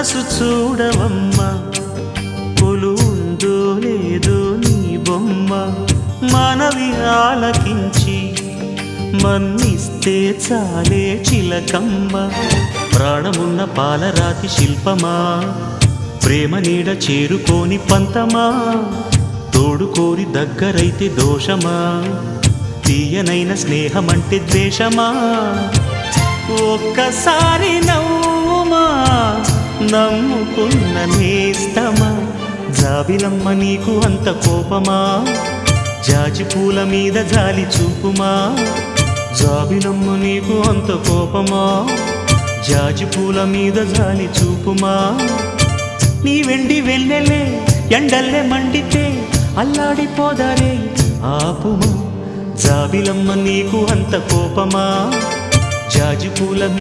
మనసు చూడవమ్మా కొలుందో లేదో నీ బొమ్మ మనవి ఆలకించి మన్నిస్తే చాలే చిలకమ్మ ప్రాణమున్న పాలరాతి శిల్పమా ప్రేమ నీడ చేరుకోని పంతమా తోడుకోరి దగ్గరైతే దోషమా తీయనైన స్నేహమంటే ద్వేషమా ఒక్కసారి నవ్వుమా నమ్ముకున్న నేస్తమా జాబిలమ్మ నీకు అంత కోపమా జాజి పూల మీద జాలి చూపుమా జాబిలమ్మ నీకు అంత కోపమా జాజి పూల మీద జాలి చూపుమా నీ వెండి వెళ్ళలే ఎండల్లే మండితే అల్లాడిపోదారే ఆపుమా జాబిలమ్మ నీకు అంత కోపమా జాజి పూల